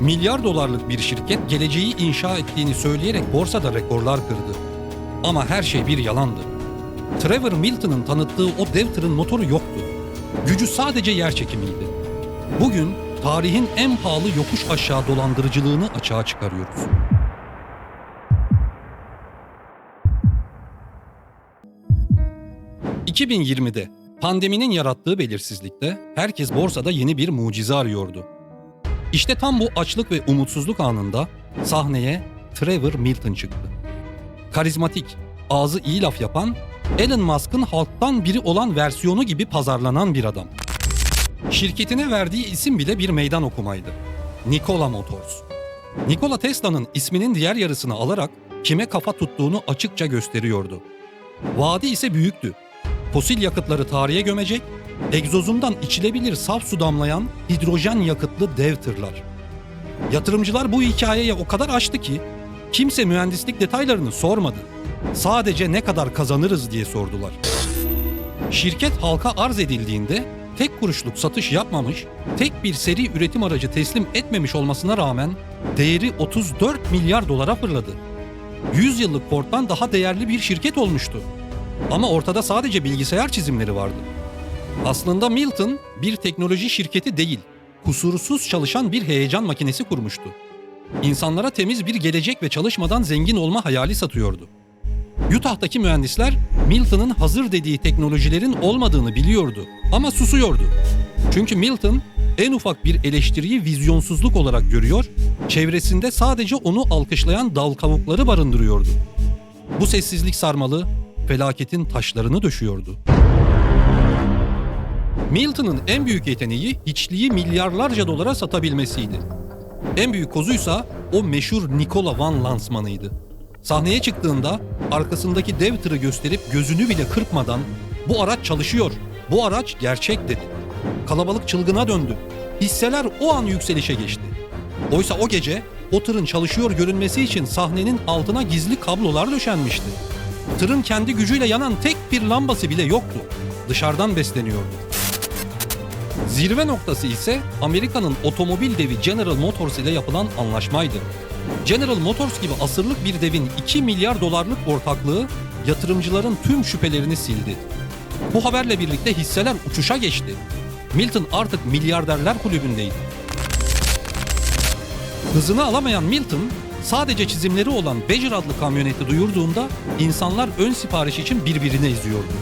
Milyar dolarlık bir şirket geleceği inşa ettiğini söyleyerek borsada rekorlar kırdı. Ama her şey bir yalandı. Trevor Milton'ın tanıttığı o dev tırın motoru yoktu. Gücü sadece yer çekimiydi. Bugün tarihin en pahalı yokuş aşağı dolandırıcılığını açığa çıkarıyoruz. ...2020'de pandeminin yarattığı belirsizlikte herkes borsada yeni bir mucize arıyordu. İşte tam bu açlık ve umutsuzluk anında sahneye Trevor Milton çıktı. Karizmatik, ağzı iyi laf yapan, Elon Musk'ın halktan biri olan versiyonu gibi pazarlanan bir adam. Şirketine verdiği isim bile bir meydan okumaydı. Nikola Motors. Nikola Tesla'nın isminin diğer yarısını alarak kime kafa tuttuğunu açıkça gösteriyordu. Vaadi ise büyüktü. Fosil yakıtları tarihe gömecek, egzozundan içilebilir saf su damlayan hidrojen yakıtlı dev tırlar. Yatırımcılar bu hikayeye o kadar açtı ki kimse mühendislik detaylarını sormadı. Sadece ne kadar kazanırız diye sordular. Şirket halka arz edildiğinde tek kuruşluk satış yapmamış, tek bir seri üretim aracı teslim etmemiş olmasına rağmen değeri 34 milyar dolara fırladı. 100 yıllık Ford'dan daha değerli bir şirket olmuştu. Ama ortada sadece bilgisayar çizimleri vardı. Aslında Milton bir teknoloji şirketi değil, kusursuz çalışan bir heyecan makinesi kurmuştu. İnsanlara temiz bir gelecek ve çalışmadan zengin olma hayali satıyordu. Utah'taki mühendisler Milton'ın hazır dediği teknolojilerin olmadığını biliyordu ama susuyordu. Çünkü Milton en ufak bir eleştiriyi vizyonsuzluk olarak görüyor, çevresinde sadece onu alkışlayan dal kavukları barındırıyordu. Bu sessizlik sarmalı, felaketin taşlarını döşüyordu. Milton'ın en büyük yeteneği hiçliği milyarlarca dolara satabilmesiydi. En büyük kozuysa o meşhur Nikola Van lansmanıydı. Sahneye çıktığında arkasındaki dev tırı gösterip gözünü bile kırpmadan "Bu araç çalışıyor, bu araç gerçek" dedi. Kalabalık çılgına döndü. Hisseler o an yükselişe geçti. Oysa o gece o tırın çalışıyor görünmesi için sahnenin altına gizli kablolar döşenmişti. Tırın kendi gücüyle yanan tek bir lambası bile yoktu. Dışarıdan besleniyordu. Zirve noktası ise Amerika'nın otomobil devi General Motors ile yapılan anlaşmaydı. General Motors gibi asırlık bir devin 2 milyar dolarlık ortaklığı yatırımcıların tüm şüphelerini sildi. Bu haberle birlikte hisseler uçuşa geçti. Milton artık milyarderler kulübündeydi. Hızını alamayan Milton, sadece çizimleri olan Badger adlı kamyoneti duyurduğunda insanlar ön sipariş için birbirine izliyordu.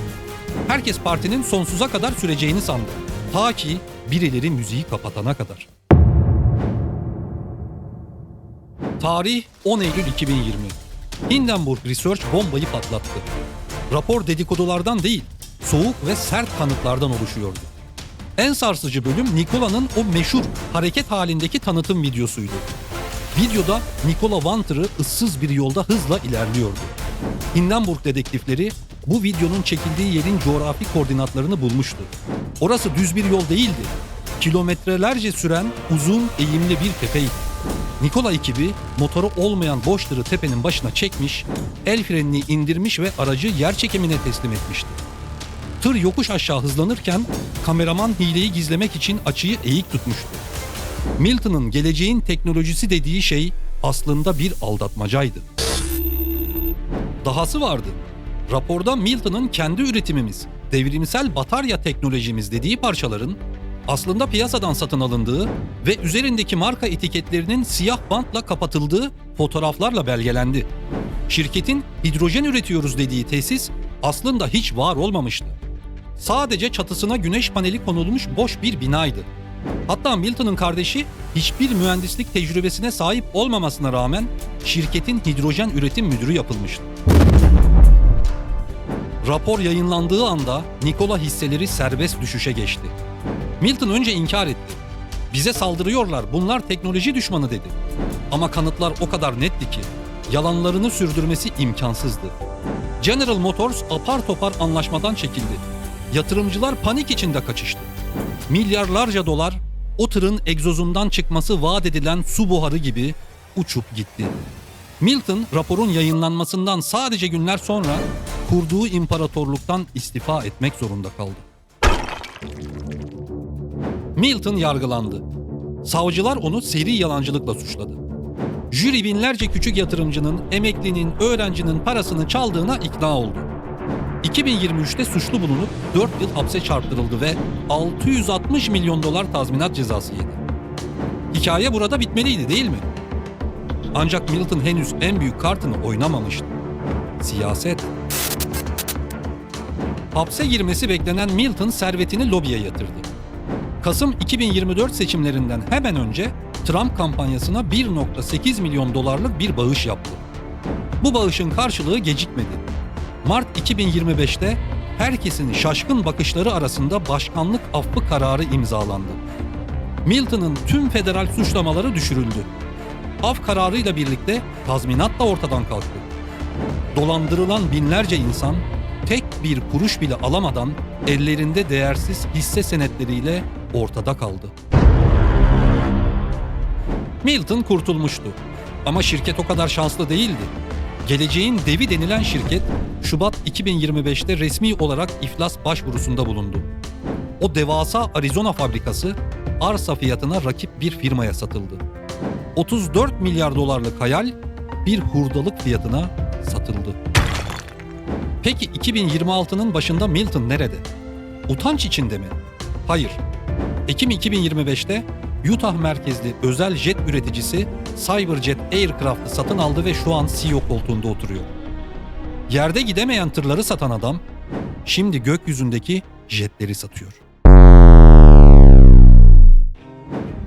Herkes partinin sonsuza kadar süreceğini sandı. Ta ki birileri müziği kapatana kadar. Tarih 10 Eylül 2020. Hindenburg Research bombayı patlattı. Rapor dedikodulardan değil, soğuk ve sert kanıtlardan oluşuyordu. En sarsıcı bölüm Nikola'nın o meşhur hareket halindeki tanıtım videosuydu. Videoda Nikola Van tırı ıssız bir yolda hızla ilerliyordu. Hindenburg dedektifleri bu videonun çekildiği yerin coğrafi koordinatlarını bulmuştu. Orası düz bir yol değildi. Kilometrelerce süren uzun eğimli bir tepeydi. Nikola ekibi motoru olmayan boş tırı tepenin başına çekmiş, el frenini indirmiş ve aracı yer çekimine teslim etmişti. Tır yokuş aşağı hızlanırken kameraman hileyi gizlemek için açıyı eğik tutmuştu. Milton'ın geleceğin teknolojisi dediği şey aslında bir aldatmacaydı. Dahası vardı. Raporda Milton'ın kendi üretimimiz, devrimsel batarya teknolojimiz dediği parçaların aslında piyasadan satın alındığı ve üzerindeki marka etiketlerinin siyah bantla kapatıldığı fotoğraflarla belgelendi. Şirketin hidrojen üretiyoruz dediği tesis aslında hiç var olmamıştı. Sadece çatısına güneş paneli konulmuş boş bir binaydı. Hatta Milton'ın kardeşi hiçbir mühendislik tecrübesine sahip olmamasına rağmen şirketin hidrojen üretim müdürü yapılmıştı. Rapor yayınlandığı anda Nikola hisseleri serbest düşüşe geçti. Milton önce inkar etti. "Bize saldırıyorlar, bunlar teknoloji düşmanı" dedi. Ama kanıtlar o kadar netti ki yalanlarını sürdürmesi imkansızdı. General Motors apar topar anlaşmadan çekildi. Yatırımcılar panik içinde kaçıştı. Milyarlarca dolar o tırın egzozundan çıkması vaat edilen su buharı gibi uçup gitti. Milton raporun yayınlanmasından sadece günler sonra kurduğu imparatorluktan istifa etmek zorunda kaldı. Milton yargılandı. Savcılar onu seri yalancılıkla suçladı. Jüri binlerce küçük yatırımcının, emeklinin, öğrencinin parasını çaldığına ikna oldu. 2023'te suçlu bulunup 4 yıl hapse çarptırıldı ve 660 milyon dolar tazminat cezası yedi. Hikaye burada bitmeliydi değil mi? Ancak Milton henüz en büyük kartını oynamamıştı. Siyaset. Hapse girmesi beklenen Milton servetini lobiye yatırdı. Kasım 2024 seçimlerinden hemen önce Trump kampanyasına 1,8 milyon dolarlık bir bağış yaptı. Bu bağışın karşılığı gecikmedi. Mart 2025'te herkesin şaşkın bakışları arasında başkanlık affı kararı imzalandı. Milton'ın tüm federal suçlamaları düşürüldü. Af kararıyla birlikte tazminat da ortadan kalktı. Dolandırılan binlerce insan tek bir kuruş bile alamadan ellerinde değersiz hisse senetleriyle ortada kaldı. Milton kurtulmuştu. Ama şirket o kadar şanslı değildi. Geleceğin devi denilen şirket Şubat 2025'te resmi olarak iflas başvurusunda bulundu. O devasa Arizona fabrikası arsa fiyatına rakip bir firmaya satıldı. 34 milyar dolarlık hayal bir hurdalık fiyatına satıldı. Peki 2026'nın başında Milton nerede? Utanç içinde mi? Hayır. Ekim 2025'te Utah merkezli özel jet üreticisi Cyberjet Aircraft'ı satın aldı ve şu an CEO koltuğunda oturuyor. Yerde gidemeyen tırları satan adam şimdi gökyüzündeki jetleri satıyor.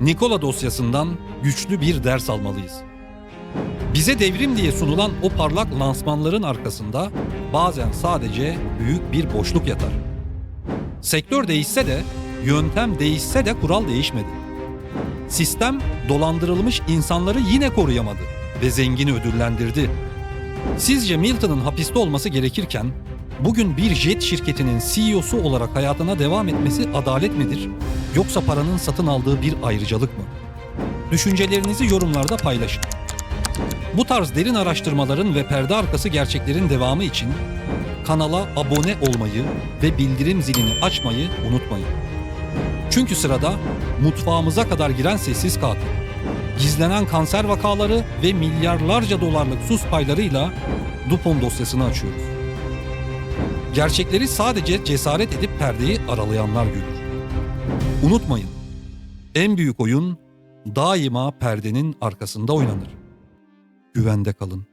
Nikola dosyasından güçlü bir ders almalıyız. Bize devrim diye sunulan o parlak lansmanların arkasında bazen sadece büyük bir boşluk yatar. Sektör değişse de, yöntem değişse de kural değişmedi. Sistem dolandırılmış insanları yine koruyamadı ve zengini ödüllendirdi. Sizce Milton'ın hapiste olması gerekirken bugün bir jet şirketinin CEO'su olarak hayatına devam etmesi adalet midir? Yoksa paranın satın aldığı bir ayrıcalık mı? Düşüncelerinizi yorumlarda paylaşın. Bu tarz derin araştırmaların ve perde arkası gerçeklerin devamı için kanala abone olmayı ve bildirim zilini açmayı unutmayın. Çünkü sırada mutfağımıza kadar giren sessiz katil, gizlenen kanser vakaları ve milyarlarca dolarlık sus paylarıyla Dupont dosyasını açıyoruz. Gerçekleri sadece cesaret edip perdeyi aralayanlar görür. Unutmayın, en büyük oyun daima perdenin arkasında oynanır. Güvende kalın.